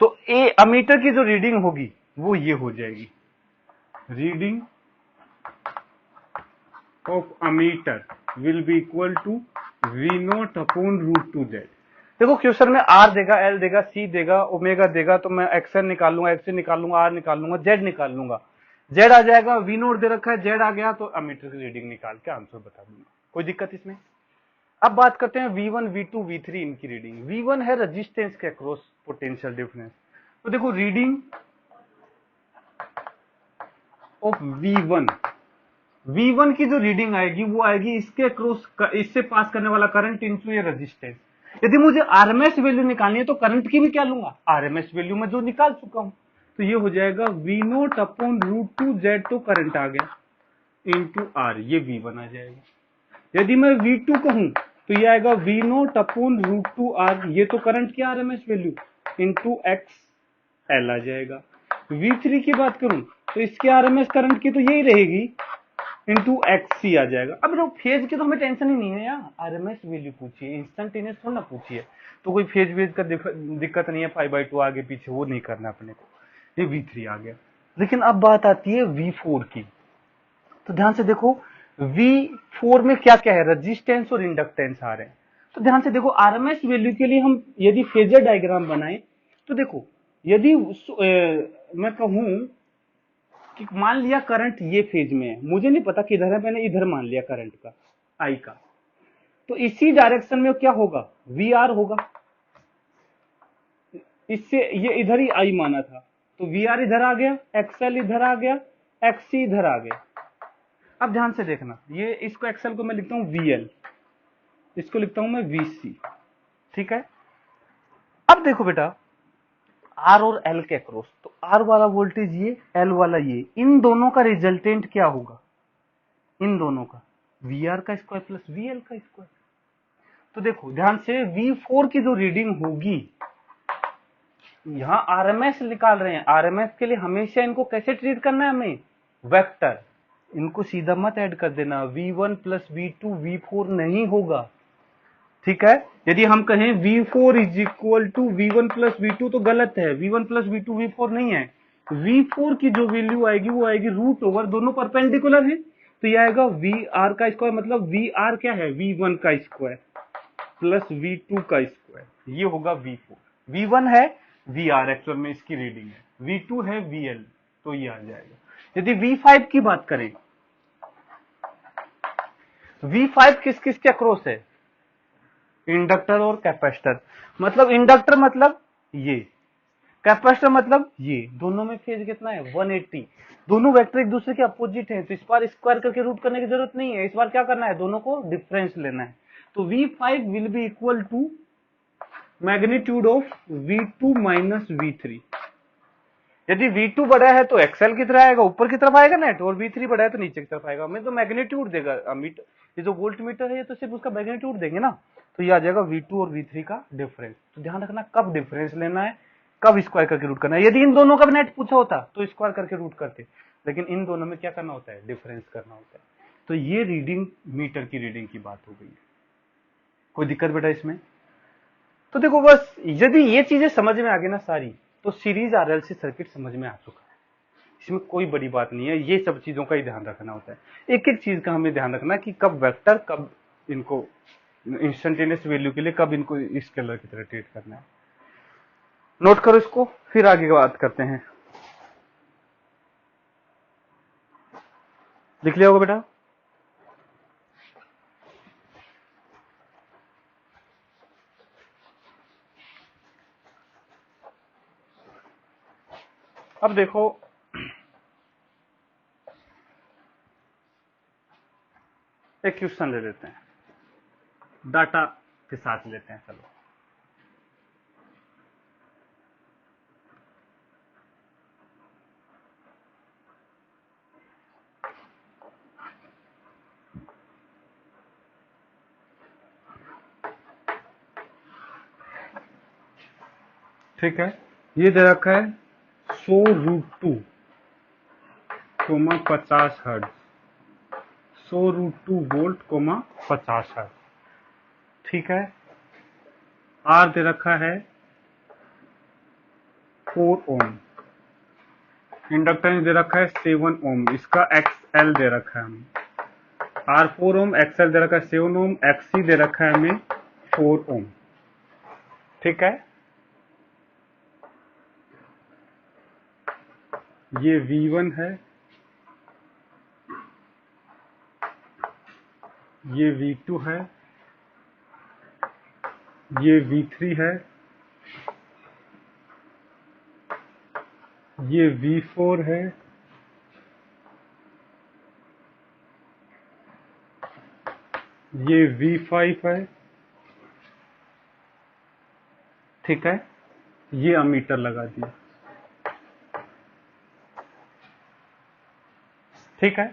तो ए अमीटर की जो रीडिंग होगी वो ये हो जाएगी, reading of ammeter will be equal to V naught upon root two Z. देखो क्वेश्चन में आर देगा, एल देगा, सी देगा, ओमेगा देगा, तो मैं एक्सएन निकाल लूंगा, एक्सएन निकाल लूंगा, आर निकाल लूंगा, जेड निकाल लूंगा। जेड आ जाएगा, वी नोट दे रखा है, जेड आ गया तो अमीटर की रीडिंग निकाल के आंसर बता दूंगा, कोई दिक्कत इसमें। अब बात करते हैं V1, V2, V3 इनकी रीडिंग। V1 है रेजिस्टेंस के अक्रॉस पोटेंशियल डिफरेंस। तो देखो रीडिंग ऑफ V1 की जो रीडिंग आएगी वो आएगी इसके अक्रॉस, इससे पास करने वाला करंट इंटू ये रेजिस्टेंस। यदि मुझे आरएमएस वैल्यू निकालनी है तो करंट की भी क्या लूंगा, आरएमएस वैल्यू में जो निकाल चुका हूं। तो ये हो जाएगा V naught upon root two Z, तो करंट आ गया, इंटू आर, ये V1 आ जाएगा। यदि मैं V2 कहूं तो ये आएगा V naught upon root two R, ये तो करंट की RMS value, into X L आ जाएगा। V3 की बात करूं तो इसके आरएमएस करंट की तो यही रहेगी, इंटू XC आ जाएगा। अब जो फेज की तो हमें टेंशन ही नहीं है यार, आरएमएस वैल्यू पूछिए, इंस्टेंटेनियस थोड़ा ना पूछिए, तो कोई फेज वेज का दिक्कत नहीं है, 5/2 आगे पीछे वो नहीं करना अपने को, ये V3 आ गया। लेकिन अब बात आती है V4 की, तो ध्यान से देखो V4 में क्या क्या है, रेजिस्टेंस और इंडक्टेंस आ रहे हैं। तो ध्यान से देखो आरएमएस वैल्यू के लिए हम यदि फेजर डायग्राम बनाए तो देखो, यदि मैं कहूं कि मान लिया करंट ये फेज में है, मुझे नहीं पता किधर है, मैंने इधर मान लिया करंट का आई का, तो इसी डायरेक्शन में क्या होगा, वी आर होगा, इससे ये इधर ही आई माना था, तो वी आर इधर आ गया, एक्सएल इधर आ गया, एक्ससी इधर आ गया। अब ध्यान से देखना, ये इसको एक्सएल को मैं लिखता हूं वीएल, इसको लिखता हूं मैं वीसी, ठीक है। अब देखो बेटा आर और एल के अक्रॉस, तो आर वाला वोल्टेज ये, एल वाला ये, इन दोनों का रिजल्टेंट क्या होगा, इन दोनों का वी आर का स्क्वायर प्लस वी एल का स्क्वायर। तो देखो ध्यान से V4 की जो रीडिंग होगी, यहां आरएमएस निकाल रहे हैं, आरएमएस के लिए हमेशा इनको कैसे ट्रीट करना है हमें, वेक्टर, इनको सीधा मत ऐड कर देना, V1 प्लस V2 V4 नहीं होगा, ठीक है। यदि हम कहें V4 is equal to V1 plus V2 तो गलत है, V1 प्लस V2 V4 नहीं है, V4 की जो वैल्यू आएगी वो आएगी रूट ओवर, दोनों परपेंडिकुलर है, तो ये आएगा VR का स्क्वायर, मतलब VR क्या है, V1 का स्क्वायर प्लस V2 का स्क्वायर, ये होगा V4। V1 है VR एक्चुअल में इसकी रीडिंग है, V2 है VL, तो ये आ जाएगा। यदि V5 की बात करें, V5 किस किस के अक्रॉस है, इंडक्टर और कैपेसिटर, मतलब इंडक्टर मतलब ये, कैपेसिटर मतलब ये, दोनों में फेज कितना है 180, दोनों वेक्टर एक दूसरे के अपोजिट हैं, तो इस बार स्क्वायर करके रूट करने की जरूरत नहीं है, इस बार क्या करना है, दोनों को डिफरेंस लेना है, तो V5 will be equal to magnitude of V2 minus V3। यदि V2 बड़ा है तो एक्सएल की तरफ आएगा, ऊपर की तरफ आएगा नेट, और V3 बड़ा है तो नीचे की तरफ आएगा, हमें तो मैग्नीट्यूड देगा मीटर, ये जो वोल्ट मीटर है ये तो सिर्फ उसका मैग्नीट्यूड देंगे ना, तो ये आ जाएगा V2 और V3 का डिफरेंस। तो ध्यान रखना कब डिफरेंस लेना है, कब स्क्वायर करके रूट करना है। यदि इन दोनों का भी नेट पूछा होता तो स्क्वायर करके रूट करते, लेकिन इन दोनों में क्या करना होता है, डिफरेंस करना होता है। तो ये रीडिंग मीटर की रीडिंग की बात हो गई, कोई दिक्कत बेटा इसमें। तो देखो बस यदि ये चीजें समझ में आ गई ना सारी, तो सीरीज आरएलसी सर्किट समझ में आ चुका है, इसमें कोई बड़ी बात नहीं है, ये सब चीजों का ही ध्यान रखना होता है, एक एक चीज का हमें ध्यान रखना है कि कब वेक्टर, कब इनको इंस्टेंटेनियस वैल्यू के लिए, कब इनको स्केलर की तरह ट्रीट करना है। नोट करो इसको, फिर आगे बात करते हैं। लिख लिया होगा बेटा, अब देखो एक क्वेश्चन ले लेते हैं, डाटा के साथ लेते हैं, चलो। ठीक है, ये दे रखा है 100√2 50 हर्ट्ज, 100√2 वोल्ट 50 हर्ट्ज, ठीक है। आर दे रखा है 4 ओम, इंडक्टेंस दे रखा है 7 ओम, इसका एक्सएल दे रखा है हमें, आर 4 ओम, एक्सएल दे रखा है 7 ओम, एक्ससी दे रखा है हमें 4 ओम, ठीक है। ये V1 है, ये V2 है, ये V3 है, ये V4 है, ये V5 है, ठीक है। ये अमीटर लगा दिया, ठीक है।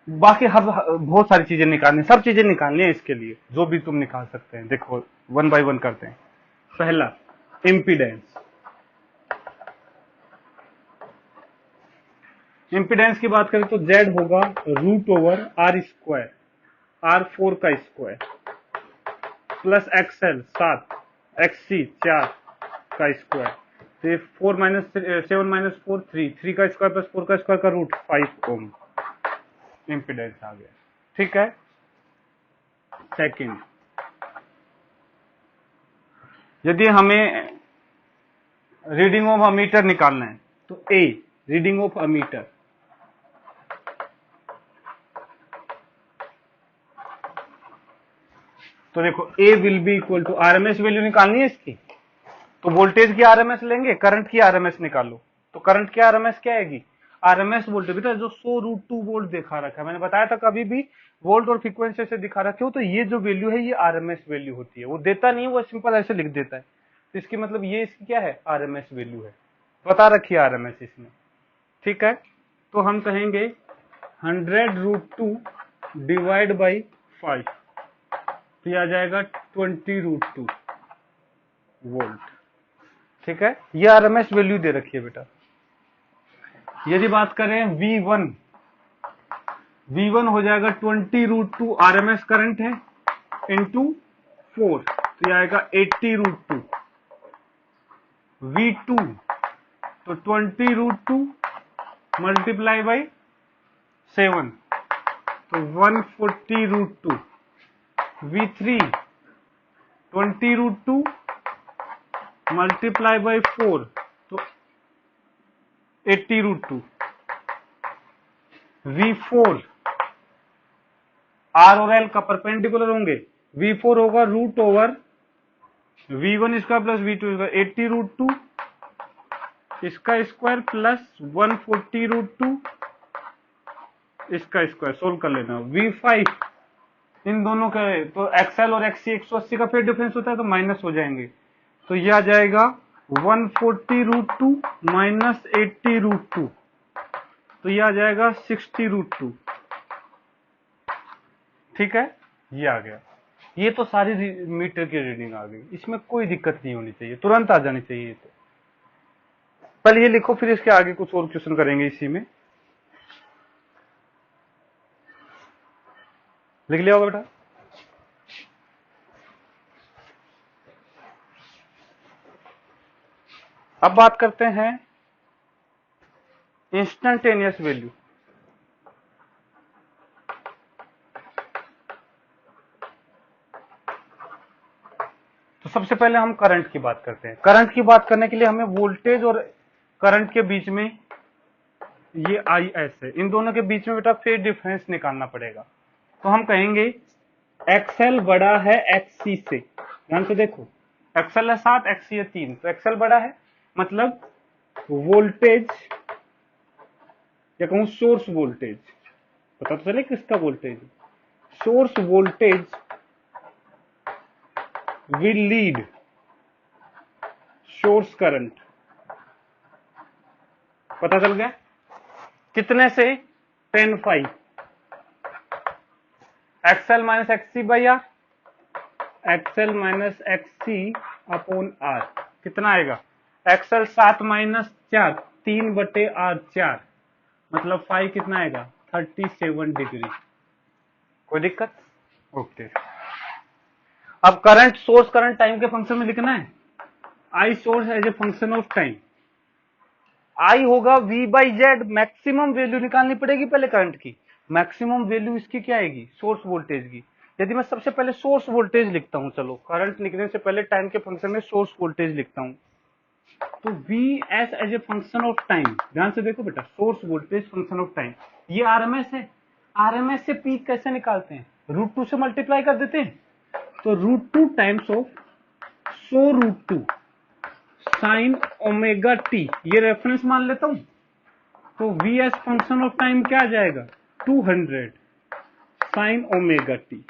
बाकी हर बहुत सारी चीजें निकालनी, सब चीजें निकालनी है इसके लिए, जो भी तुम निकाल सकते हैं। देखो वन बाय वन करते हैं। पहला इम्पीडेंस, इम्पीडेंस की बात करें तो Z होगा root over R square, R4 का स्क्वायर प्लस XL 7, XC 4 का स्क्वायर, तो ये 4 माइनस 7 माइनस 4 3 का स्क्वायर प्लस 4 का स्क्वायर का रूट 5 ओम इम्पीडेंस आ गया। ठीक है। सेकंड, यदि हमें रीडिंग ऑफ अमीटर निकालना है तो ए रीडिंग ऑफ अमीटर, तो देखो A will be equal to RMS value निकालनी है इसकी, तो वोल्टेज की आरएमएस लेंगे, करंट की आरएमएस निकालो, तो करंट की आरएमएस क्या आएगी, आरएमएस वोल्टेज बेटा जो 100√2 वोल्ट दिखा रखा है, मैंने बताया था कभी भी वोल्ट और फ्रीक्वेंसी से दिखा रखे हो तो ये जो वैल्यू है ये आरएमएस वैल्यू होती है, वो देता नहीं, वो सिंपल ऐसे लिख देता है, तो इसकी मतलब ये इसकी क्या है, आरएमएस वैल्यू है, बता रखी है आरएमएस इसमें। ठीक है, तो हम कहेंगे 100√2 डिवाइड बाई 5, तो ये आ जाएगा 20√2 वोल्ट। ठीक है, ये आरएमएस वैल्यू दे रखी है बेटा। यदि बात करें V1 हो जाएगा 20√2 आरएमएस करंट है इंटू 4, तो ये आएगा 80√2। V2 तो 20√2 मल्टीप्लाई बाई 7, तो 140√2। V3 20√2 मल्टीप्लाई बाई 4, तो 80√2। V4 R और L का परपेंडिकुलर होंगे, V4 होगा रूट ओवर V1 इसका प्लस V2 इसका 80√2 इसका स्क्वायर प्लस 140√2 इसका स्क्वायर, सोल्व कर लेना। V5 इन दोनों का तो XL और XC 180 का फिर डिफरेंस होता है तो माइनस हो जाएंगे, तो यह आ जाएगा 140√2 माइनस 80√2, तो यह आ जाएगा 60√2। ठीक है, ये आ गया। ये तो सारी मीटर की रीडिंग आ गई, इसमें कोई दिक्कत नहीं होनी चाहिए, तुरंत आ जानी चाहिए। तो पहले ये लिखो, फिर इसके आगे कुछ और क्वेश्चन करेंगे इसी में। लिख लिया होगा बेटा। अब बात करते हैं इंस्टेंटेनियस वैल्यू। तो सबसे पहले हम करंट की बात करते हैं। करंट की बात करने के लिए हमें वोल्टेज और करंट के बीच में ये IS है, इन दोनों के बीच में बेटा फेज डिफरेंस निकालना पड़ेगा। तो हम कहेंगे XL बड़ा है XC से, ध्यान से देखो, XL है 7, XC है 3, तो XL बड़ा है, मतलब वोल्टेज या कहूं सोर्स वोल्टेज, पता तो चले किसका voltage, source voltage will lead source current, पता चल गया कितने से, 10/5 XL minus XC by R, XL minus XC upon R, कितना आएगा, XL 7 माइनस 4 3/R4, मतलब 5 कितना आएगा, 37 डिग्री। कोई दिक्कत? ओके। अब करंट, सोर्स करंट टाइम के फंक्शन में लिखना है, I source as a function of time, I होगा V by Z, maximum value निकालनी पड़ेगी पहले करंट की, मैक्सिमम वैल्यू इसकी क्या आएगी, सोर्स वोल्टेज की। यदि मैं सबसे पहले सोर्स वोल्टेज लिखता हूं, चलो करंट लिखने से पहले टाइम के फंक्शन में सोर्स वोल्टेज लिखता हूं, तो Vs as a function of time, ध्यान से देखो बेटा, source voltage function of time, ये आरएमएस है, आरएमएस से पीक कैसे निकालते हैं, √2 से मल्टीप्लाई कर देते हैं, तो √2 times of 100√2 sign omega T, ये रेफरेंस मान लेता हूं, तो Vs फंक्शन ऑफ टाइम क्या आ जाएगा, 200 साइन ओमेगा टी।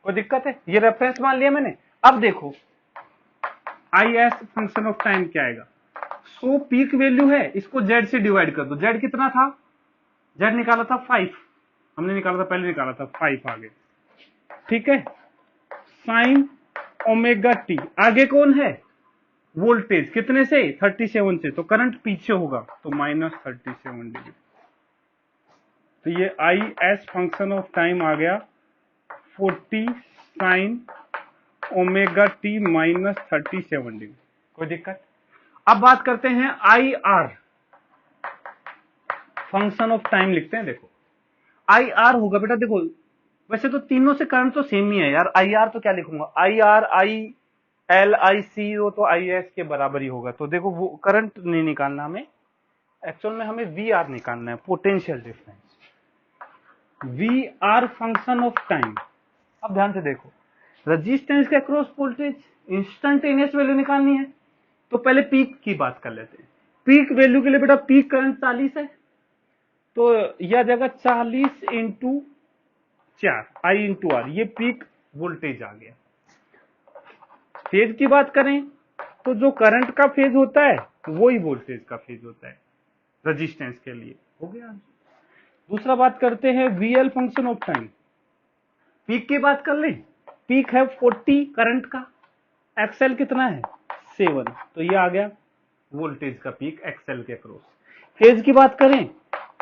कोई दिक्कत है, ये रेफरेंस मान लिया मैंने। अब देखो Is फंक्शन ऑफ टाइम क्या आएगा, 100 पीक वैल्यू है, इसको Z से डिवाइड कर दो, Z कितना था, Z निकाला था 5, हमने निकाला था, पहले निकाला था 5 आगे, ठीक है, साइन ओमेगा टी, आगे कौन है, वोल्टेज कितने से, 37 से, तो करंट पीछे होगा, तो -37 डिग्री। तो ये I S function of time आ गया 40 साइन ओमेगा टी -37 डिग्री। कोई दिक्कत? अब बात करते हैं I R function of time लिखते हैं। देखो आई आर होगा बेटा, देखो वैसे तो तीनों से करंट तो सेम ही है यार, आई आर तो क्या लिखूंगा, I R I L I सी हो तो आई एस के बराबर ही होगा। तो देखो वो करंट नहीं निकालना हमें, एक्चुअल में हमें वी आर निकालना है, potential difference, V R function of time. अब ध्यान से देखो, रेजिस्टेंस के अक्रॉस वोल्टेज इंस्टेंटेनियस वैल्यू निकालनी है, तो पहले पीक की बात कर लेते हैं। पीक वैल्यू के लिए बेटा पीक करंट 40 है, तो यह जगह 40 इंटू 4 आई इंटू आर, ये पीक वोल्टेज आ गया। फेज की बात करें तो जो करंट का फेज होता है वो ही वोल्टेज का फेज होता है रेजिस्टेंस के लिए। हो गया। दूसरा बात करते हैं VL function of time. Peak की बात कर ले, पीक है 40 करंट का, एक्सएल कितना है 7, तो ये आ गया वोल्टेज का पीक एक्सएल के अक्रॉस। फेज की बात करें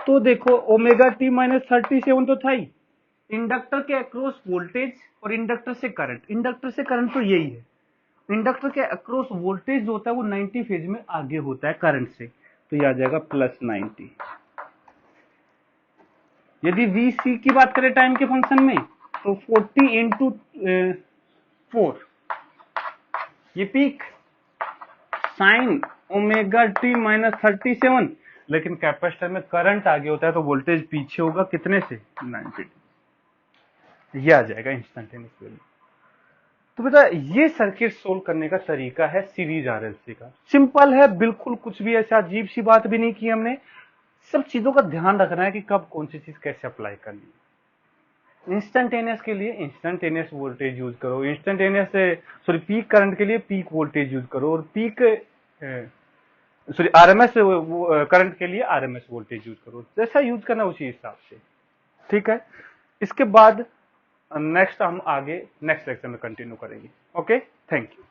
तो देखो ओमेगा टी -37 तो था ही, इंडक्टर के अक्रॉस वोल्टेज और इंडक्टर से करंट, इंडक्टर से करंट तो यही है, इंडक्टर के अक्रॉस वोल्टेज जो होता है वो 90 फेज में आगे होता है करंट से, तो ये आ जाएगा +90। यदि वीसी की बात करें टाइम के फंक्शन में तो 40 इंटू 4, ये पीक साइन ओमेगा टी -37, लेकिन कैपेसिटर में करंट आगे होता है तो वोल्टेज पीछे होगा, कितने से 90। ये आ जाएगा इंस्टेंटेनियस वैल्यू। तो बेटा ये सर्किट सोल्व करने का तरीका है सीरीज आरएलसी का, सिंपल है बिल्कुल, कुछ भी ऐसा अजीब सी बात भी नहीं की हमने। सब चीजों का ध्यान रखना है कि कब कौन सी चीज कैसे अप्लाई करनी है। इंस्टेंटेनियस के लिए इंस्टेंटेनियस वोल्टेज यूज करो, इंस्टेंटेनियस सॉरी पीक करंट के लिए पीक वोल्टेज यूज करो, और पीक सॉरी आरएमएस करंट के लिए आरएमएस वोल्टेज यूज करो, जैसा यूज करना उसी हिसाब से। ठीक है, इसके बाद नेक्स्ट हम आगे नेक्स्ट लेक्चर में कंटिन्यू करेंगे। Okay, thank you.